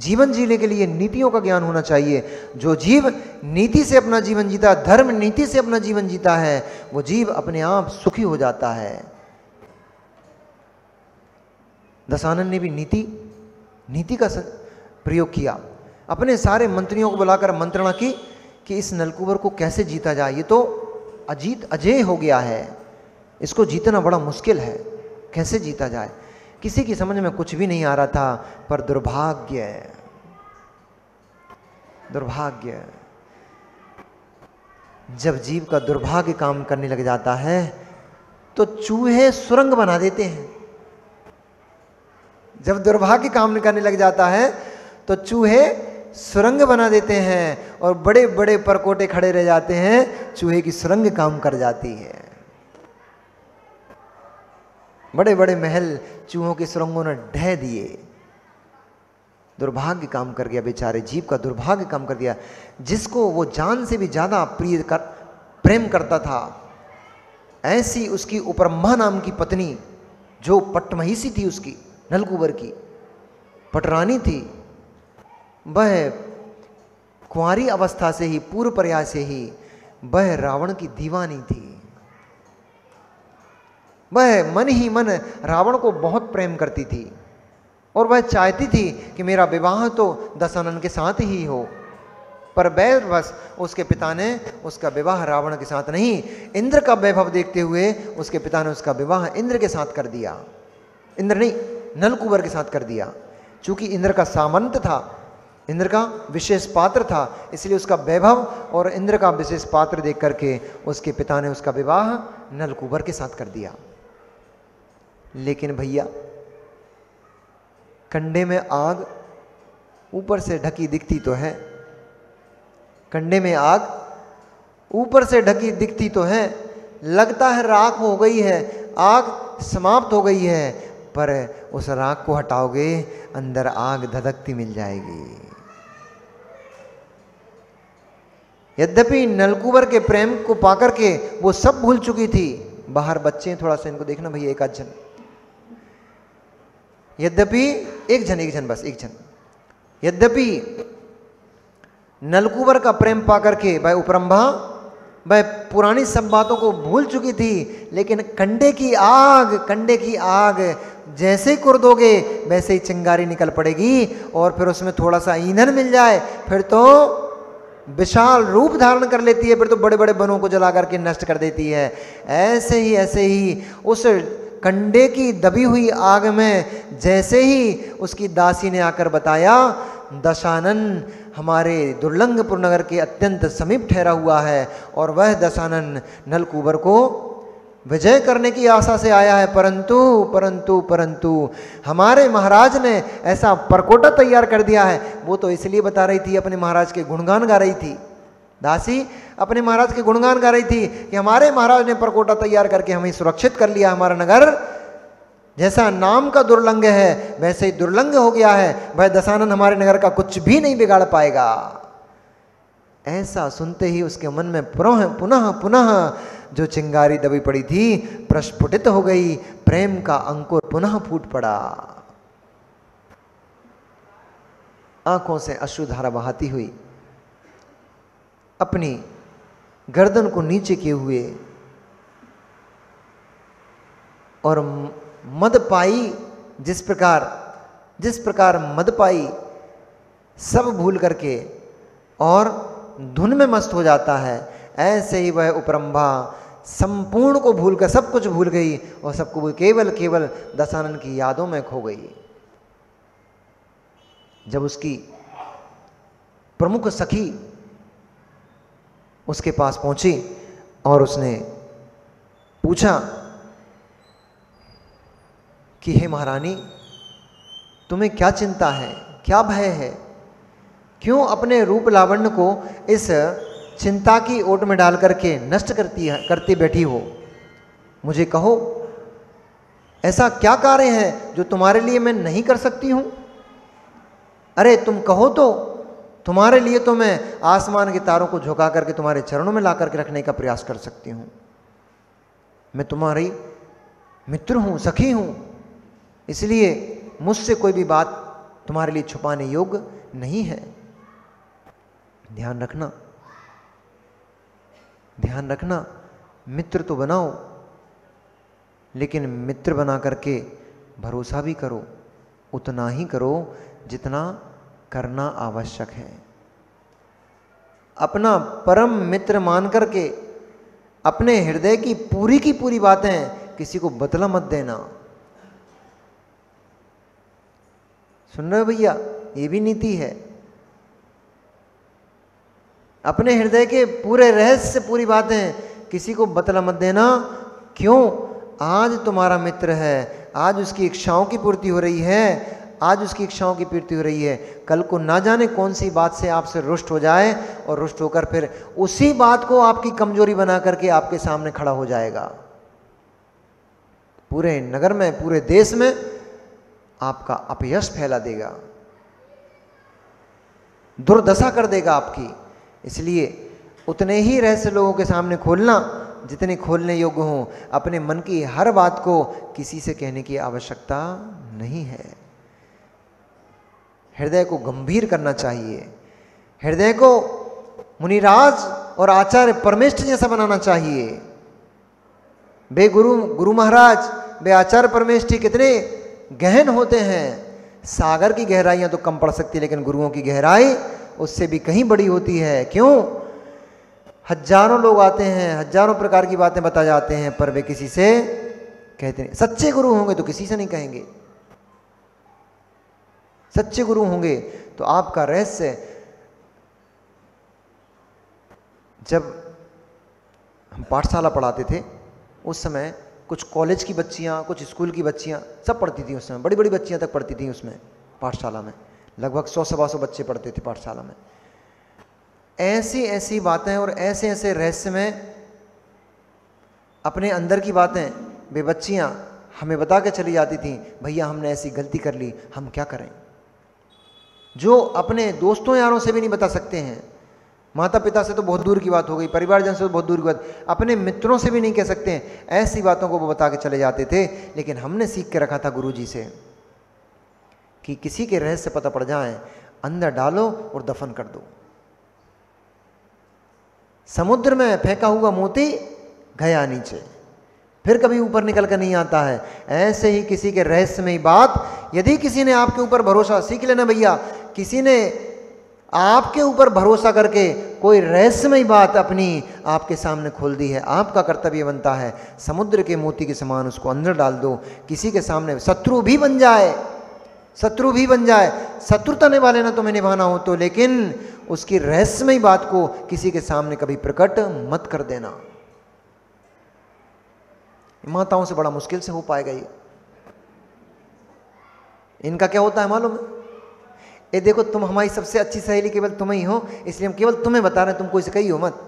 जीवन जीने के लिए नीतियों का ज्ञान होना चाहिए। जो जीव नीति से अपना जीवन जीता, धर्म नीति से अपना जीवन जीता है, वो जीव अपने आप सुखी हो जाता है। दशानन ने भी नीति का प्रयोग किया। अपने सारे मंत्रियों को बुलाकर मंत्रणा की कि इस नलकूबर को कैसे जीता जाए। ये तो अजेय हो गया है, इसको जीतना बड़ा मुश्किल है, कैसे जीता जाए। किसी की समझ में कुछ भी नहीं आ रहा था। पर दुर्भाग्य, जब जीव का दुर्भाग्य काम करने लग जाता है तो चूहे सुरंग बना देते हैं। जब दुर्भाग्य काम करने लग जाता है तो चूहे सुरंग बना देते हैं और बड़े बड़े परकोटे खड़े रह जाते हैं, चूहे की सुरंग काम कर जाती है। बड़े बड़े महल चूहों की सुरंगों ने ढह दिए। दुर्भाग्य काम कर गया, बेचारे जीव का दुर्भाग्य काम कर दिया। जिसको वो जान से भी ज्यादा प्रेम करता था, ऐसी उसकी उपरम्भा नाम की पत्नी, जो पटमहिषी थी, उसकी नलकूबर की पटरानी थी, वह कुंवारी अवस्था से ही, पूर्व प्रयास से ही वह रावण की दीवानी थी। वह मन ही मन रावण को बहुत प्रेम करती थी और वह चाहती थी कि मेरा विवाह तो दशानन के साथ ही हो। पर वैरवश उसके पिता ने उसका विवाह रावण के साथ नहीं, इंद्र का वैभव देखते हुए उसके पिता ने उसका विवाह इंद्र के साथ कर दिया। इंद्र नहीं, नलकूबर के साथ कर दिया। चूंकि इंद्र का सामंत था, इंद्र का विशेष पात्र था, इसलिए उसका वैभव और इंद्र का विशेष पात्र देख करके उसके पिता ने उसका विवाह नलकूबर के साथ कर दिया। लेकिन भैया, कंडे में आग ऊपर से ढकी दिखती तो है, कंडे में आग ऊपर से ढकी दिखती तो है, लगता है राख हो गई है, आग समाप्त हो गई है, पर उस राख को हटाओगे अंदर आग धधकती मिल जाएगी। यद्यपि नलकूबर के प्रेम को पाकर के वो सब भूल चुकी थी। बाहर बच्चे हैं, थोड़ा सा इनको देखना भैया, एक आध जन, यद्यपि एक जन बस एक जन। यद्यपि नलकूबर का प्रेम पाकर के वह उपरंभा, वह पुरानी सब बातों को भूल चुकी थी, लेकिन कंडे की आग जैसे ही कुर दोगे वैसे ही चिंगारी निकल पड़ेगी और फिर उसमें थोड़ा सा ईंधन मिल जाए, फिर तो विशाल रूप धारण कर लेती है, फिर तो बड़े बड़े वनों को जला करके नष्ट कर देती है। ऐसे ही उस कंडे की दबी हुई आग में जैसे ही उसकी दासी ने आकर बताया, दशानन हमारे दुर्लंघपुर नगर के अत्यंत समीप ठहरा हुआ है और वह दशानन नलकूबर को विजय करने की आशा से आया है, परंतु हमारे महाराज ने ऐसा परकोटा तैयार कर दिया है। वो तो इसलिए बता रही थी, अपने महाराज के गुणगान गा रही थी। दासी अपने महाराज के गुणगान गा रही थी कि हमारे महाराज ने परकोटा तैयार करके हमें सुरक्षित कर लिया, हमारा नगर जैसा नाम का दुर्लंघ है वैसे ही दुर्लंघ हो गया है, वह दशानन हमारे नगर का कुछ भी नहीं बिगाड़ पाएगा। ऐसा सुनते ही उसके मन में पुनः जो चिंगारी दबी पड़ी थी प्रस्फुटित हो गई, प्रेम का अंकुर पुनः फूट पड़ा। आंखों से अश्रुधारा बहाती हुई, अपनी गर्दन को नीचे किए हुए और मदपाई, जिस प्रकार मदपाई सब भूल करके और धुन में मस्त हो जाता है, ऐसे ही वह उपरंभा संपूर्ण को भूलकर, सब कुछ भूल गई और सबको केवल दशानन की यादों में खो गई। जब उसकी प्रमुख सखी उसके पास पहुंची और उसने पूछा कि हे महारानी, तुम्हें क्या चिंता है, क्या भय है, क्यों अपने रूप लावण्य को इस चिंता की ओट में डाल करके नष्ट करती बैठी हो? मुझे कहो, ऐसा क्या कार्य है जो तुम्हारे लिए मैं नहीं कर सकती हूं? अरे तुम कहो तो तुम्हारे लिए तो मैं आसमान के तारों को झुका करके तुम्हारे चरणों में ला करके रखने का प्रयास कर सकती हूं। मैं तुम्हारी मित्र हूं, सखी हूं, इसलिए मुझसे कोई भी बात तुम्हारे लिए छुपाने योग्य नहीं है। ध्यान रखना, ध्यान रखना, मित्र तो बनाओ, लेकिन मित्र बना करके भरोसा भी करो, उतना ही करो जितना करना आवश्यक है। अपना परम मित्र मान करके अपने हृदय की पूरी बातें किसी को बतला मत देना। सुन रहे हो भैया, ये भी नीति है। अपने हृदय के पूरे रहस्य से पूरी बातें किसी को बतला मत देना। क्यों? आज तुम्हारा मित्र है, आज उसकी इच्छाओं की पूर्ति हो रही है, आज उसकी इच्छाओं की पूर्ति हो रही है, कल को ना जाने कौन सी बात से आपसे रुष्ट हो जाए और रुष्ट होकर फिर उसी बात को आपकी कमजोरी बना करके आपके सामने खड़ा हो जाएगा। पूरे नगर में, पूरे देश में आपका अपयश फैला देगा, दुर्दशा कर देगा आपकी। इसलिए उतने ही रहस्य लोगों के सामने खोलना जितने खोलने योग्य हों। अपने मन की हर बात को किसी से कहने की आवश्यकता नहीं है। हृदय को गंभीर करना चाहिए, हृदय को मुनिराज और आचार्य परमेष्ठ जैसा बनाना चाहिए। वे गुरु महाराज, वे आचार्य परमेष्ठी कितने गहन होते हैं। सागर की गहराइयां तो कम पड़ सकती है, लेकिन गुरुओं की गहराई उससे भी कहीं बड़ी होती है। क्यों? हजारों लोग आते हैं, हजारों प्रकार की बातें बता जाते हैं, पर वे किसी से कहते नहीं। सच्चे गुरु होंगे तो किसी से नहीं कहेंगे। सच्चे गुरु होंगे तो आपका रहस्य, जब हम पाठशाला पढ़ाते थे उस समय कुछ कॉलेज की बच्चियां, कुछ स्कूल की बच्चियां सब पढ़ती थी। उस समय बड़ी बड़ी बच्चियां तक पढ़ती थी उसमें पाठशाला में। लगभग 100-125 बच्चे पढ़ते थे पाठशाला में। ऐसी ऐसी बातें और ऐसे ऐसे रहस्य में अपने अंदर की बातें वे बच्चियां हमें बता के चली जाती थी, भैया हमने ऐसी गलती कर ली, हम क्या करें। जो अपने दोस्तों यारों से भी नहीं बता सकते हैं, माता पिता से तो बहुत दूर की बात हो गई, परिवारजन से तो बहुत दूर की बात, अपने मित्रों से भी नहीं कह सकते हैं। ऐसी बातों को वो बता के चले जाते थे। लेकिन हमने सीख के रखा था गुरुजी से कि किसी के रहस्य पता पड़ जाए, अंदर डालो और दफन कर दो। समुद्र में फेंका हुआ मोती गया नीचे, फिर कभी ऊपर निकल कर नहीं आता है। ऐसे ही किसी के रहस्यमयी बात, यदि किसी ने आपके ऊपर भरोसा, सीख लेना भैया, किसी ने आपके ऊपर भरोसा करके कोई रहस्यमयी बात अपनी आपके सामने खोल दी है, आपका कर्तव्य बनता है समुद्र के मोती के समान उसको अंदर डाल दो। किसी के सामने शत्रु भी बन जाए, शत्रु भी बन जाए, शत्रुता निभाने ना तुम्हें निभाना हो तो, लेकिन उसकी रहस्यमयी बात को किसी के सामने कभी प्रकट मत कर देना। माताओं से बड़ा मुश्किल से हो पाएगा ये। इनका क्या होता है मालूम है? ये देखो, तुम हमारी सबसे अच्छी सहेली केवल तुम ही हो, इसलिए हम केवल तुम्हें बता रहे हैं, तुम कोई से कही हो मत।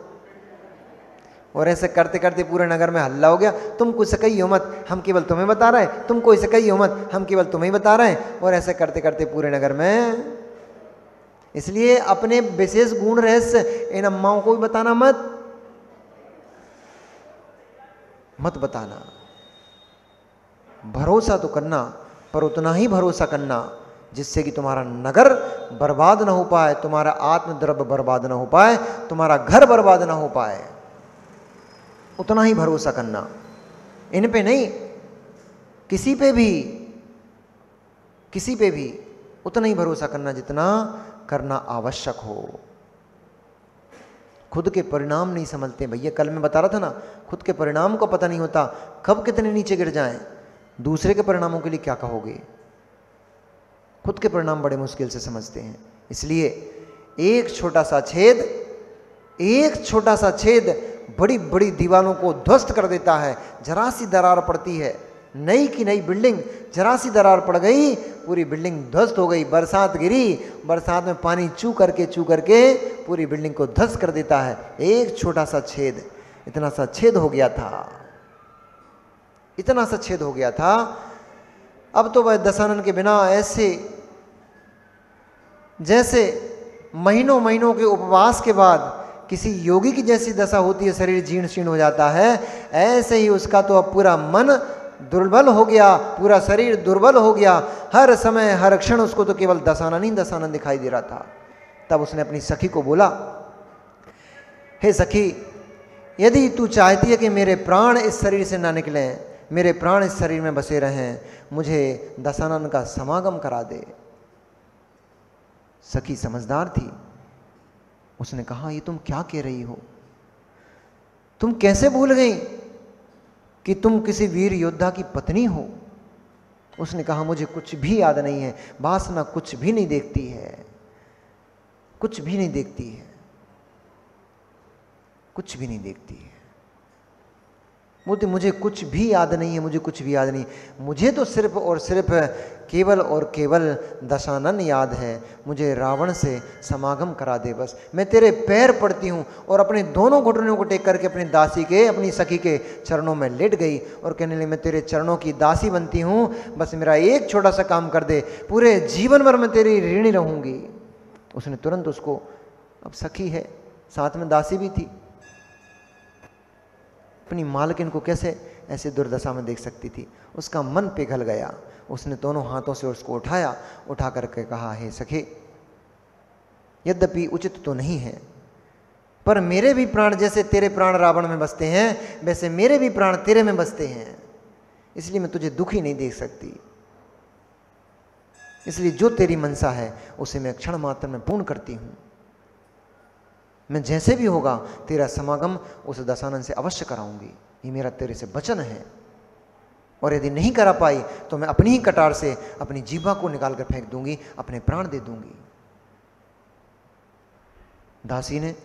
और ऐसे करते करते पूरे नगर में हल्ला हो गया, तुम कोई से कही हो मत, हम केवल तुम्हें बता रहे हैं, तुम कोई से कही हो मत, हम केवल तुम्हें बता रहे हैं। और ऐसे करते करते पूरे नगर में, इसलिए अपने विशेष गुण रहस्य इन अम्माओं को भी बताना मत बताना। भरोसा तो करना, पर उतना ही भरोसा करना जिससे कि तुम्हारा नगर बर्बाद ना हो पाए, तुम्हारा आत्मद्रव्य बर्बाद ना हो पाए, तुम्हारा घर बर्बाद ना हो पाए। उतना ही भरोसा करना, इन पे नहीं, किसी पे भी उतना ही भरोसा करना जितना करना आवश्यक हो। खुद के परिणाम नहीं समझते भैया। कल मैं बता रहा था ना, खुद के परिणाम को पता नहीं होता, कब कितने नीचे गिर जाएं। दूसरे के परिणामों के लिए क्या कहोगे? खुद के परिणाम बड़े मुश्किल से समझते हैं। इसलिए एक छोटा सा छेद बड़ी बड़ी दीवारों को ध्वस्त कर देता है। जरा सी दरार पड़ती है, नई की नई बिल्डिंग, जरा सी दरार पड़ गई, पूरी बिल्डिंग ध्वस्त हो गई। बरसात गिरी, बरसात में पानी चू करके पूरी बिल्डिंग को ध्वस्त कर देता है। एक छोटा सा छेद, इतना सा छेद हो गया था। अब तो वह दशानन के बिना ऐसे जैसे महीनों के उपवास के बाद किसी योगी की जैसी दशा होती है, शरीर जीर्ण शीर्ण हो जाता है, ऐसे ही उसका तो अब पूरा मन दुर्बल हो गया, पूरा शरीर दुर्बल हो गया, हर समय हर क्षण उसको तो केवल दशानन ही दशानन दिखाई दे रहा था। तब उसने अपनी सखी को बोला, हे सखी, यदि तू चाहती है कि मेरे प्राण इस शरीर से ना निकलें, मेरे प्राण इस शरीर में बसे रहें, मुझे दशानन का समागम करा दे। सखी समझदार थी, उसने कहा, ये तुम क्या कह रही हो? तुम कैसे भूल गई कि तुम किसी वीर योद्धा की पत्नी हो? उसने कहा, मुझे कुछ भी याद नहीं है, वासना कुछ भी नहीं देखती है, कुछ भी नहीं देखती है, कुछ भी नहीं देखती है। मुझे कुछ भी याद नहीं है, मुझे कुछ भी याद नहीं, मुझे तो सिर्फ और सिर्फ केवल और केवल दशानन याद है। मुझे रावण से समागम करा दे बस। मैं तेरे पैर पड़ती हूँ और अपने दोनों घुटनों को टेक करके अपनी दासी के, अपनी सखी के चरणों में लेट गई और कहने लगी, मैं तेरे चरणों की दासी बनती हूँ, बस मेरा एक छोटा सा काम कर दे, पूरे जीवन भर मैं तेरी ऋणी रहूँगी। उसने तुरंत उसको, अब सखी है, साथ में दासी भी थी, अपनी मालकिन को कैसे ऐसे दुर्दशा में देख सकती थी? उसका मन पिघल गया। उसने दोनों हाथों से उसको उठाया, उठा करके कहा, हे सखी, यद्यपि उचित तो नहीं है, पर मेरे भी प्राण जैसे तेरे प्राण रावण में बसते हैं, वैसे मेरे भी प्राण तेरे में बसते हैं, इसलिए मैं तुझे दुखी नहीं देख सकती। इसलिए जो तेरी मनसा है उसे मैं क्षण मात्र में पूर्ण करती हूं। मैं जैसे भी होगा तेरा समागम उस दशानन से अवश्य कराऊंगी, ये मेरा तेरे से वचन है। और यदि नहीं करा पाई तो मैं अपनी ही कटार से अपनी जीभा को निकाल कर फेंक दूंगी, अपने प्राण दे दूंगी। दासी ने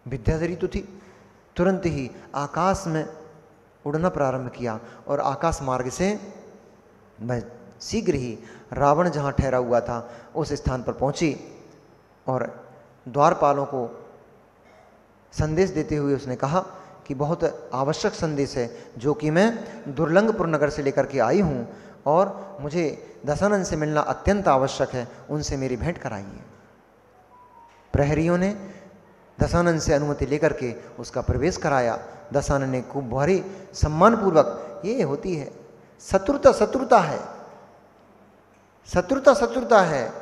विद्याधरी तो थी, तुरंत ही आकाश में उड़ना प्रारंभ किया और आकाश मार्ग से वह शीघ्र ही रावण जहां ठहरा हुआ था उस स्थान पर पहुंची और द्वारपालों को संदेश देते हुए उसने कहा कि बहुत आवश्यक संदेश है जो कि मैं दुर्लंघपुर नगर से लेकर के आई हूँ और मुझे दशानन से मिलना अत्यंत आवश्यक है, उनसे मेरी भेंट कराइए। प्रहरियों ने दशानन से अनुमति लेकर के उसका प्रवेश कराया। दशानन ने खूब भारी सम्मानपूर्वक, ये होती है शत्रुता, शत्रुता है, शत्रुता शत्रुता है,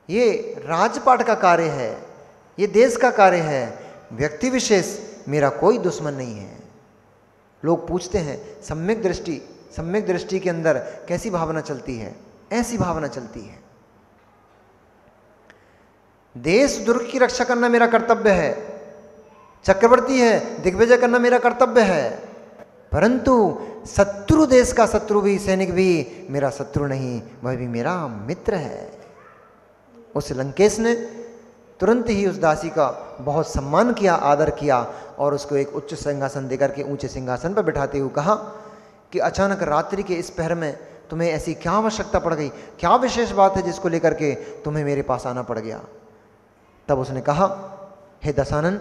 ये राजपाट का कार्य है, ये देश का कार्य है, व्यक्ति विशेष मेरा कोई दुश्मन नहीं है। लोग पूछते हैं सम्यक दृष्टि के अंदर कैसी भावना चलती है? ऐसी भावना चलती है, देश दुर्ग की रक्षा करना मेरा कर्तव्य है, चक्रवर्ती है दिग्विजय करना मेरा कर्तव्य है, परंतु शत्रु देश का शत्रु भी, सैनिक भी मेरा शत्रु नहीं, वह भी मेरा मित्र है। उस लंकेश ने तुरंत ही उस दासी का बहुत सम्मान किया, आदर किया और उसको एक उच्च सिंहासन देकर के ऊंचे सिंहासन पर बिठाते हुए कहा कि अचानक रात्रि के इस पहर में तुम्हें ऐसी क्या आवश्यकता पड़ गई, क्या विशेष बात है जिसको लेकर के तुम्हें मेरे पास आना पड़ गया? तब उसने कहा, हे दशानन,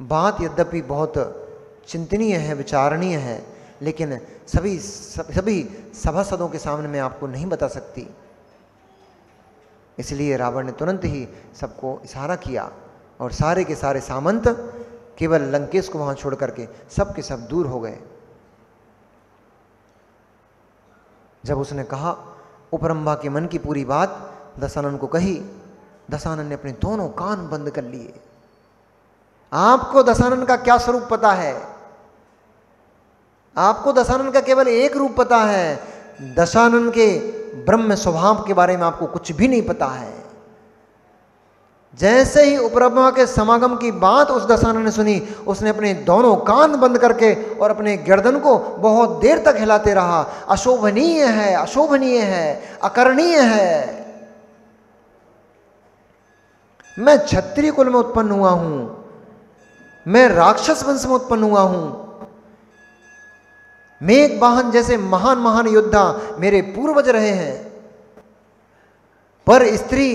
बात यद्यपि बहुत चिंतनीय है, विचारणीय है, लेकिन सभी सभासदों के सामने मैं आपको नहीं बता सकती। इसलिए रावण ने तुरंत ही सबको इशारा किया और सारे के सारे सामंत केवल लंकेश को वहां छोड़ करके सब के सब दूर हो गए। जब उसने कहा, उपरंभा के मन की पूरी बात दशानन को कही, दशानन ने अपने दोनों कान बंद कर लिए। आपको दशानन का क्या स्वरूप पता है? आपको दशानन का केवल एक रूप पता है, दशानन के ब्रह्म स्वभाव के बारे में आपको कुछ भी नहीं पता है। जैसे ही उपरंभा के समागम की बात उस दशानन ने सुनी, उसने अपने दोनों कान बंद करके और अपने गर्दन को बहुत देर तक हिलाते रहा। अशोभनीय है, अशोभनीय है, अकरणीय है। मैं क्षत्रिय कुल में उत्पन्न हुआ हूं, मैं राक्षस वंश में उत्पन्न हुआ हूं, मेघवाहन जैसे महान महान योद्धा मेरे पूर्वज रहे हैं, पर स्त्री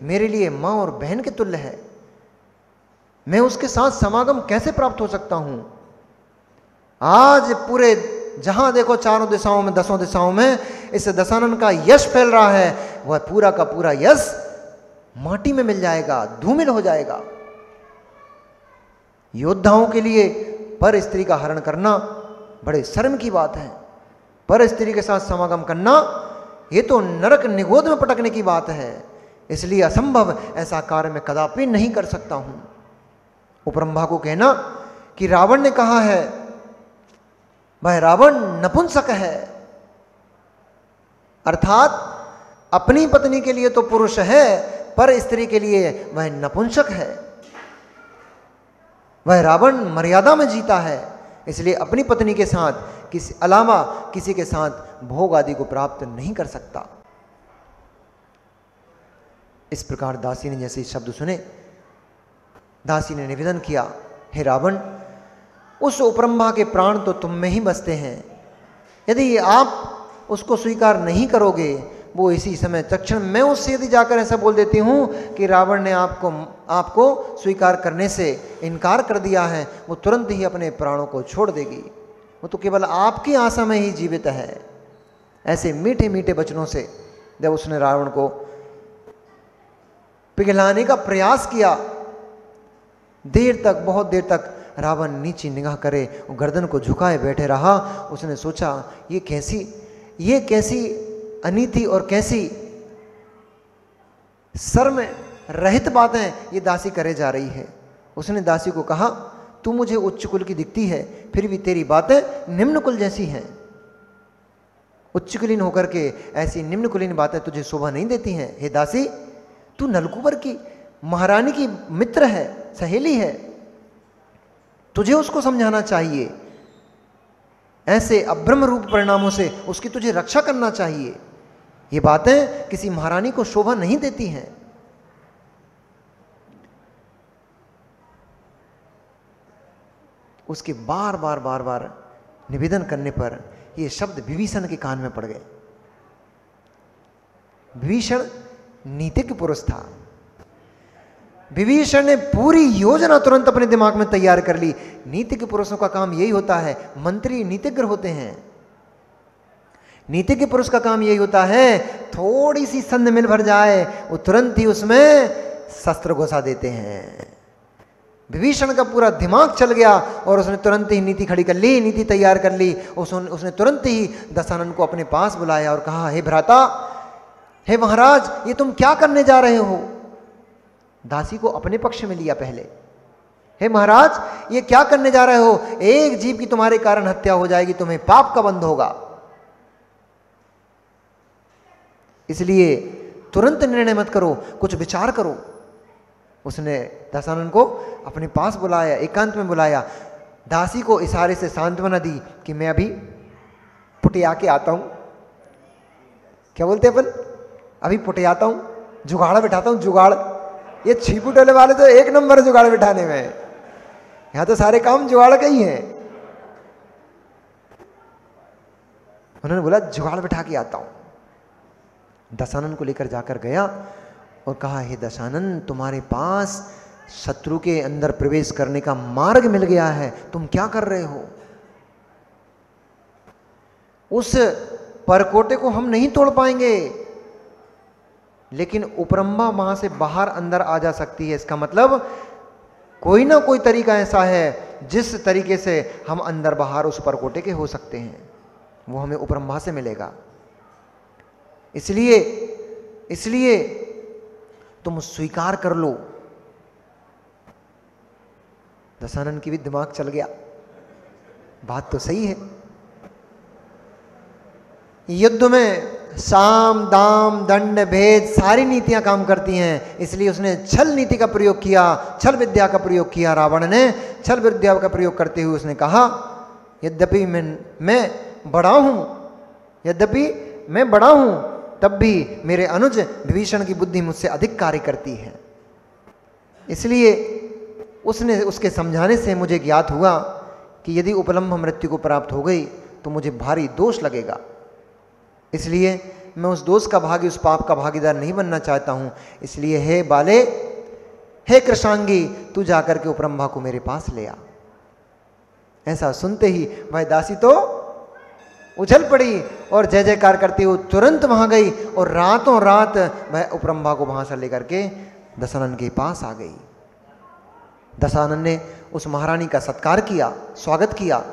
मेरे लिए मां और बहन के तुल्य है। मैं उसके साथ समागम कैसे प्राप्त हो सकता हूं? आज पूरे जहां देखो चारों दिशाओं में, 10 दिशाओं में इस दशानन का यश फैल रहा है, वह पूरा का पूरा यश माटी में मिल जाएगा, धूमिल हो जाएगा। योद्धाओं के लिए पर स्त्री का हरण करना बड़े शर्म की बात है। पर स्त्री के साथ समागम करना ये तो नरक निगोद में पटकने की बात है, इसलिए असंभव, ऐसा कार्य मैं कदापि नहीं कर सकता हूं। उपरंभा को कहना कि रावण ने कहा है, वह रावण नपुंसक है, अर्थात अपनी पत्नी के लिए तो पुरुष है पर स्त्री के लिए वह नपुंसक है। वह रावण मर्यादा में जीता है, इसलिए अपनी पत्नी के साथ किसी अलावा किसी के साथ भोग आदि को प्राप्त नहीं कर सकता। इस प्रकार दासी ने जैसे शब्द सुने, दासी ने निवेदन किया, हे रावण, उस उपरंभा के प्राण तो तुम में ही बसते हैं। यदि आप उसको स्वीकार नहीं करोगे, वो इसी समय तत्क्षण मैं उससे यदि जाकर ऐसा बोल देती हूँ कि रावण ने आपको स्वीकार करने से इनकार कर दिया है, वो तुरंत ही अपने प्राणों को छोड़ देगी। वो तो केवल आपकी आशा में ही जीवित है। ऐसे मीठे मीठे वचनों से जब उसने रावण को पिघलाने का प्रयास किया, देर तक, बहुत देर तक रावण नीची निगाह करे, गर्दन को झुकाए बैठे रहा। उसने सोचा, ये कैसी अनीति और कैसी शर्म रहित बातें ये दासी करे जा रही है। उसने दासी को कहा, तू मुझे उच्च कुल की दिखती है, फिर भी तेरी बातें निम्न कुल जैसी हैं। उच्च कुलीन होकर के ऐसी निम्न कुलीन बातें तुझे शोभा नहीं देती हैं। हे दासी, तू नलकुबर की महारानी की मित्र है, सहेली है, तुझे उसको समझाना चाहिए। ऐसे अब्रह्म रूप परिणामों से उसकी तुझे रक्षा करना चाहिए। ये बातें किसी महारानी को शोभा नहीं देती हैं। उसके बार बार निवेदन करने पर ये शब्द विभीषण के कान में पड़ गए। विभीषण नीतिज्ञ पुरुष था। विभीषण ने पूरी योजना तुरंत अपने दिमाग में तैयार कर ली। नीतिज्ञ पुरुषों का काम यही होता है। मंत्री नीतिज्ञ होते हैं। नीतिज्ञ पुरुष का काम यही होता है, थोड़ी सी संध मिल भर जाए वो तुरंत ही उसमें शस्त्र घुसा देते हैं। विभीषण का पूरा दिमाग चल गया और उसने तुरंत ही नीति खड़ी कर ली, नीति तैयार कर ली। उसने तुरंत ही दशानन को अपने पास बुलाया और कहा, हे भ्राता, हे महाराज, ये तुम क्या करने जा रहे हो? दासी को अपने पक्ष में लिया पहले। हे महाराज, ये क्या करने जा रहे हो? एक जीव की तुम्हारे कारण हत्या हो जाएगी, तुम्हें पाप का बंध होगा, इसलिए तुरंत निर्णय मत करो, कुछ विचार करो। उसने दशानन को अपने पास बुलाया, एकांत में बुलाया, दासी को इशारे से सांत्वना दी कि मैं अभी पुटिया के आता हूं। क्या बोलते अपन? अभी पुटियाता हूं, जुगाड़ बिठाता हूं। जुगाड़, ये छिपू टोले वाले तो एक नंबर जुगाड़ बिठाने में, यहां तो सारे काम जुगाड़ का ही है। उन्होंने बोला, जुगाड़ बिठा के आता हूं। दशानन को लेकर जाकर गया और कहा, हे दशानन, तुम्हारे पास शत्रु के अंदर प्रवेश करने का मार्ग मिल गया है, तुम क्या कर रहे हो? उस परकोटे को हम नहीं तोड़ पाएंगे, लेकिन उपरंभा वहां से बाहर अंदर आ जा सकती है। इसका मतलब कोई ना कोई तरीका ऐसा है जिस तरीके से हम अंदर बाहर उस परकोटे के हो सकते हैं, वो हमें उपरंभा से मिलेगा। इसलिए तुम स्वीकार कर लो। दशानन की भी दिमाग चल गया, बात तो सही है। युद्ध में साम दाम दंड भेद सारी नीतियां काम करती हैं, इसलिए उसने छल नीति का प्रयोग किया, छल विद्या का प्रयोग किया। रावण ने छल विद्या का प्रयोग करते हुए उसने कहा, यद्यपि मैं बड़ा हूं, तब भी मेरे अनुज विभीषण की बुद्धि मुझसे अधिक कार्य करती है। इसलिए उसके समझाने से मुझे ज्ञात हुआ कि यदि उपलम्भ मृत्यु को प्राप्त हो गई तो मुझे भारी दोष लगेगा। इसलिए मैं उस दोष का भागी, उस पाप का भागीदार नहीं बनना चाहता हूं। इसलिए हे बाले, हे कृशांगी, तू जाकर के उपरंभा को मेरे पास ले आ। ऐसा सुनते ही वह दासी तो उछल पड़ी और जय जयकार करती हुई तुरंत वहां गई और रातों रात वह उपरंभा को वहां से लेकर के दशानन के पास आ गई। दशानन ने उस महारानी का सत्कार किया, स्वागत किया,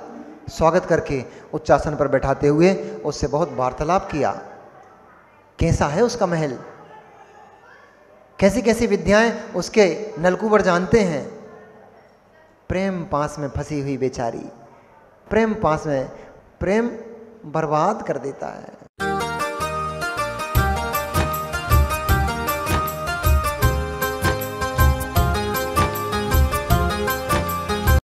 स्वागत करके उच्चासन पर बैठाते हुए उससे बहुत वार्तालाप किया। कैसा है उसका महल, कैसी कैसी विद्याएं उसके नलकुबर जानते हैं। प्रेम पास में फंसी हुई बेचारी, प्रेम पास में, प्रेम बर्बाद कर देता है।